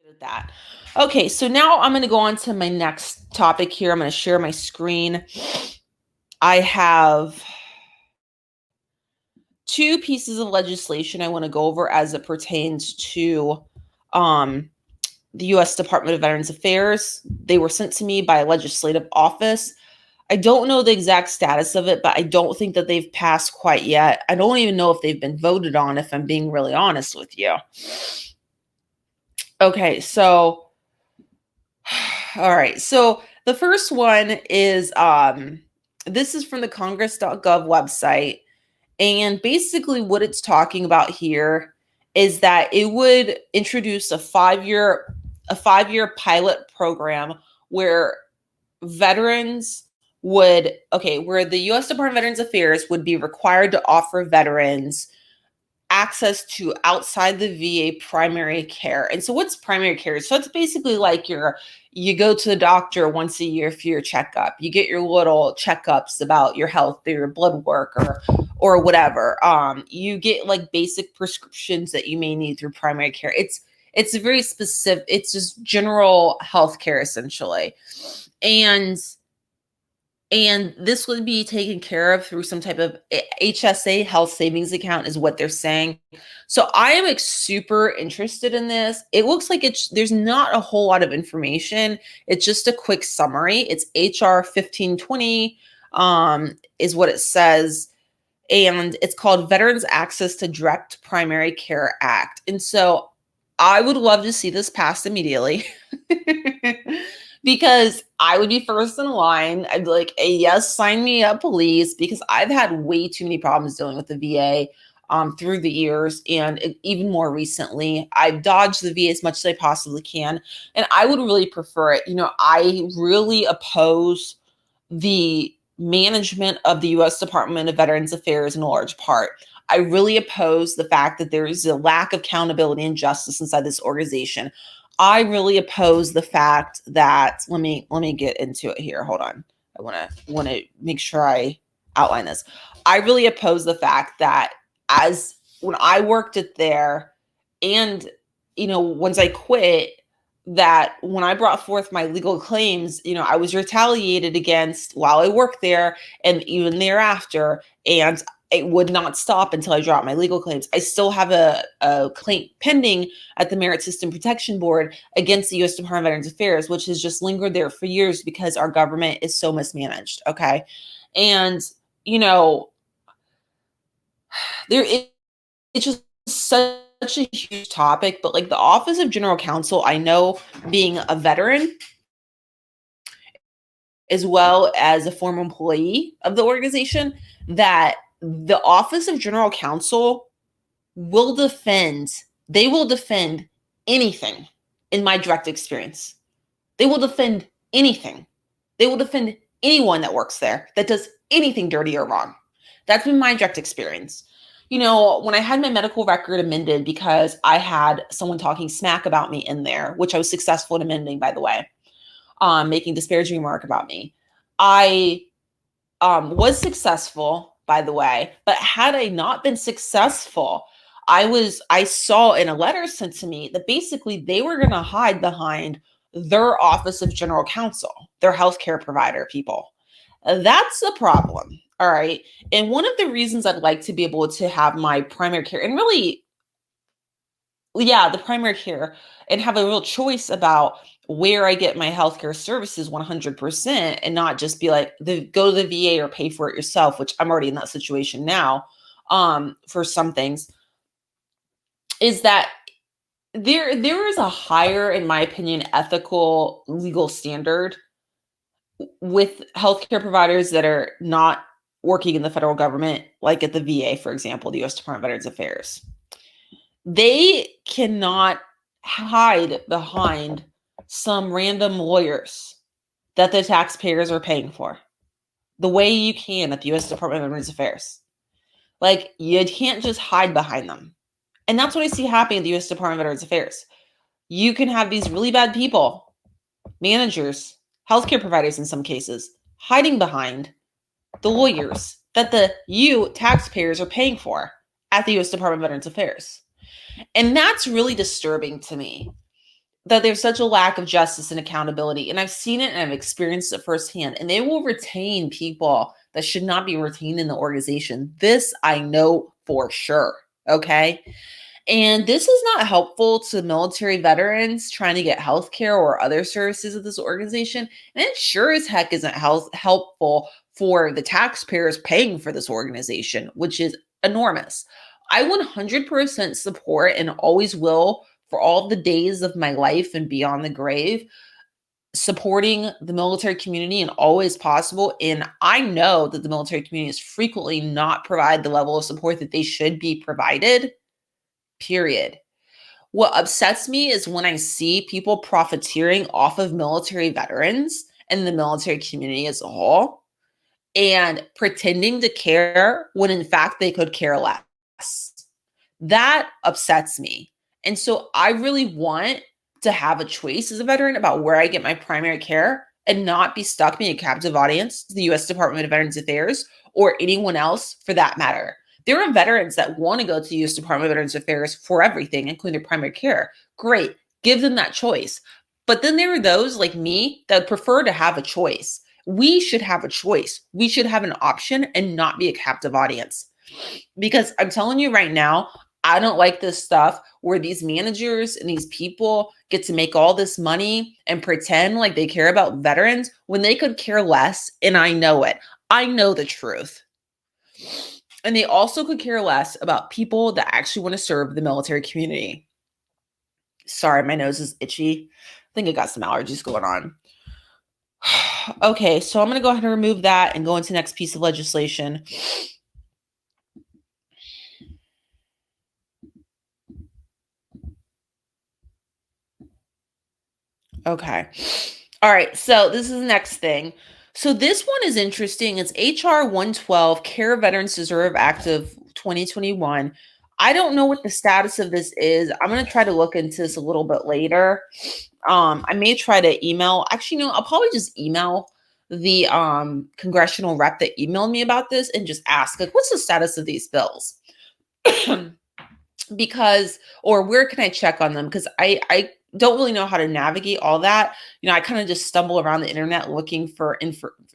With that. Okay, so now I'm going to go on to my next topic here. I'm going to share my screen. I have two pieces of legislation I want to go over as it pertains to the U.S. Department of Veterans Affairs. They were sent to me by a legislative office. I don't know the exact status of it, but I don't think that they've passed quite yet. I don't even know if they've been voted on, if I'm being really honest with you. Okay, so all right. So the first one is this is from the congress.gov website. And basically what it's talking about here is that it would introduce a 5-year pilot program where veterans where the US Department of Veterans Affairs would be required to offer veterans access to outside the VA primary care. And so what's primary care? So it's basically like you go to the doctor once a year for your checkup. You get your little checkups about your health or your blood work or whatever. You get like basic prescriptions that you may need through primary care. It's very specific. It's just general health care essentially. And this would be taken care of through some type of HSA health savings account is what they're saying. So I am super interested in this. It looks like there's not a whole lot of information. It's just a quick summary. It's HR 1520 is what it says. And it's called Veterans Access to Direct Primary Care Act. And so I would love to see this passed immediately. Because I would be first in line. I'd be like, hey, yes, sign me up, please, because I've had way too many problems dealing with the VA through the years. And even more recently, I've dodged the VA as much as I possibly can. And I would really prefer it. I really oppose the management of the U.S. Department of Veterans Affairs in a large part. I really oppose the fact that there is a lack of accountability and justice inside this organization. I really oppose the fact that let me get into it here. Hold on. I want to make sure I outline this. I really oppose the fact that when I worked it there and once I quit, that when I brought forth my legal claims, I was retaliated against while I worked there and even thereafter, and it would not stop until I dropped my legal claims. I still have a claim pending at the Merit System Protection Board against the U.S. Department of Veterans Affairs, which has just lingered there for years because our government is so mismanaged. Okay. And, it's just such a huge topic, but like the Office of General Counsel, I know being a veteran as well as a former employee of the organization, that the Office of General Counsel will defend anything in my direct experience. They will defend anything. They will defend anyone that works there that does anything dirty or wrong. That's been my direct experience. When I had my medical record amended because I had someone talking smack about me in there, which I was successful in amending, by the way, making disparaging remark about me. I was successful, by the way, but had I not been successful, I saw in a letter sent to me that basically they were going to hide behind their Office of General Counsel, their healthcare provider people. That's a problem. All right. And one of the reasons I'd like to be able to have my primary care and really, the primary care and have a real choice about where I get my healthcare services 100% and not just be like, go to the VA or pay for it yourself, which I'm already in that situation now for some things, is that there is a higher, in my opinion, ethical legal standard with healthcare providers that are not working in the federal government, like at the VA, for example, the U.S. Department of Veterans Affairs. They cannot hide behind some random lawyers that the taxpayers are paying for the way you can at the U.S. Department of Veterans Affairs. Like, you can't just hide behind them. And that's what I see happening at the U.S. Department of Veterans Affairs. You can have these really bad people, managers, healthcare providers in some cases, hiding behind the lawyers that you taxpayers are paying for at the U.S. Department of Veterans Affairs. And that's really disturbing to me. that there's such a lack of justice and accountability. And I've seen it and I've experienced it firsthand. And they will retain people that should not be retained in the organization. This I know for sure. Okay. And this is not helpful to military veterans trying to get health care or other services of this organization. And it sure as heck isn't helpful for the taxpayers paying for this organization, which is enormous. I 100% support and always will for all the days of my life and beyond the grave, supporting the military community and always possible. And I know that the military community is frequently not provide the level of support that they should be provided, period. What upsets me is when I see people profiteering off of military veterans and the military community as a whole and pretending to care when in fact they could care less. That upsets me. And so I really want to have a choice as a veteran about where I get my primary care and not be stuck being a captive audience to the US Department of Veterans Affairs or anyone else for that matter. There are veterans that want to go to the US Department of Veterans Affairs for everything, including their primary care. Great. Give them that choice. But then there are those like me that prefer to have a choice. We should have a choice. We should have an option and not be a captive audience. Because I'm telling you right now, I don't like this stuff where these managers and these people get to make all this money and pretend like they care about veterans when they could care less. And I know it. I know the truth. And they also could care less about people that actually want to serve the military community. Sorry, my nose is itchy. I think I got some allergies going on. Okay, so I'm going to go ahead and remove that and go into the next piece of legislation. Okay. All right. So this is the next thing. So this one is interesting. It's HR 112, Care Veterans Deserve Act of 2021. I don't know what the status of this is. I'm going to try to look into this a little bit later. I may try to email. Actually, no, I'll probably just email the congressional rep that emailed me about this and just ask, like, what's the status of these bills? Because, or where can I check on them? Because I don't really know how to navigate all that. You know, I kind of just stumble around the internet looking for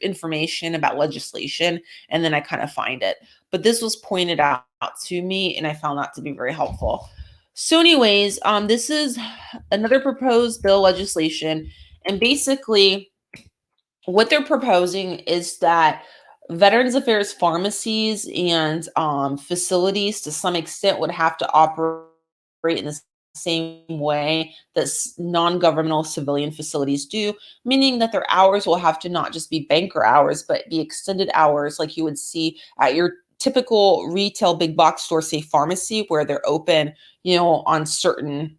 information about legislation, and then I kind of find it. But this was pointed out to me, and I found that to be very helpful. So, anyways, this is another proposed bill legislation, and basically, what they're proposing is that Veterans Affairs pharmacies and facilities, to some extent, would have to operate in the same way that non-governmental civilian facilities do, meaning that their hours will have to not just be banker hours, but be extended hours like you would see at your typical retail big box store, say pharmacy, where they're open, you know, on certain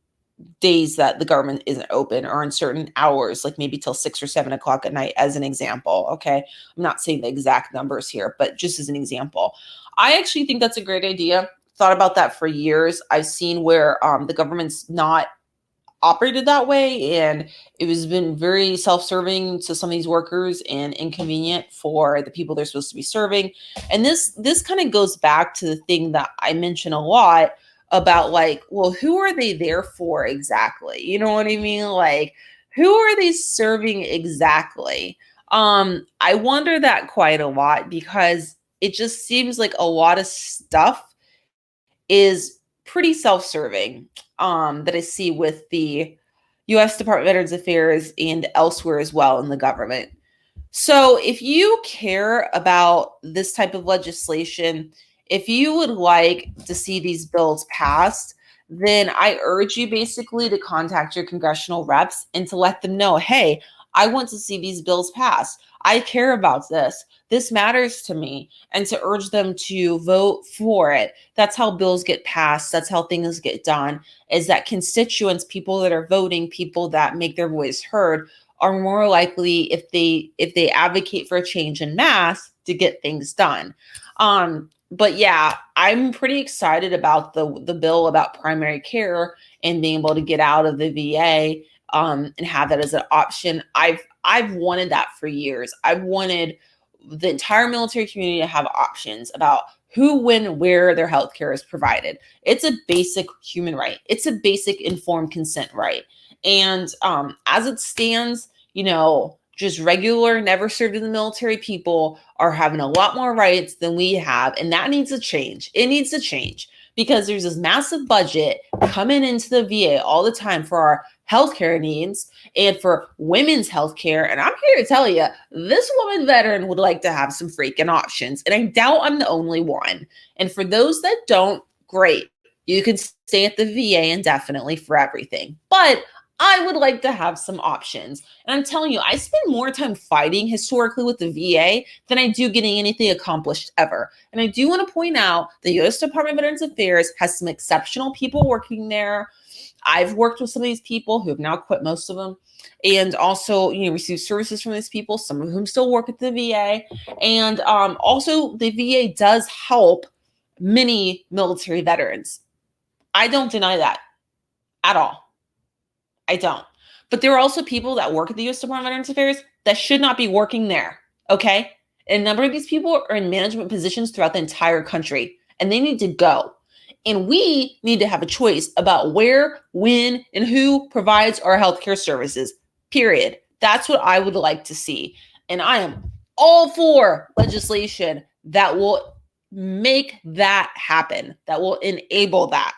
days that the government isn't open or on certain hours, like maybe till 6 or 7 o'clock at night, as an example. Okay. I'm not saying the exact numbers here, but just as an example. I actually think that's a great idea. Thought about that for years. I've seen where the government's not operated that way, and it has been very self-serving to some of these workers and inconvenient for the people they're supposed to be serving. And this kind of goes back to the thing that I mention a lot about, like, well, who are they there for exactly? You know what I mean? Like, who are they serving exactly? I wonder that quite a lot, because it just seems like a lot of stuff is pretty self-serving, that I see with the US Department of Veterans Affairs and elsewhere as well in the government. So if you care about this type of legislation, if you would like to see these bills passed, then I urge you basically to contact your congressional reps and to let them know, hey, I want to see these bills passed. I care about this. This matters to me. And to urge them to vote for it. That's how bills get passed. That's how things get done, is that constituents, people that are voting, people that make their voice heard, are more likely, if they advocate for a change in mass, to get things done. But yeah, I'm pretty excited about the bill about primary care and being able to get out of the VA, and have that as an option. I've wanted that for years. I've wanted the entire military community to have options about who, when, where their health care is provided. It's a basic human right. It's a basic informed consent right. And as it stands, just regular, never served in the military people are having a lot more rights than we have. And that needs to change. It needs to change because there's this massive budget coming into the VA all the time for our healthcare needs and for women's healthcare. And I'm here to tell you, this woman veteran would like to have some freaking options. And I doubt I'm the only one. And for those that don't, great. You can stay at the VA indefinitely for everything. But I would like to have some options. And I'm telling you, I spend more time fighting historically with the VA than I do getting anything accomplished ever. And I do want to point out the U.S. Department of Veterans Affairs has some exceptional people working there. I've worked with some of these people who have now quit, most of them, and also, receive services from these people, some of whom still work at the VA. And also, the VA does help many military veterans. I don't deny that at all. I don't. But there are also people that work at the U.S. Department of Veterans Affairs that should not be working there, okay? And a number of these people are in management positions throughout the entire country, and they need to go. And we need to have a choice about where, when, and who provides our healthcare services, period. That's what I would like to see. And I am all for legislation that will make that happen, that will enable that.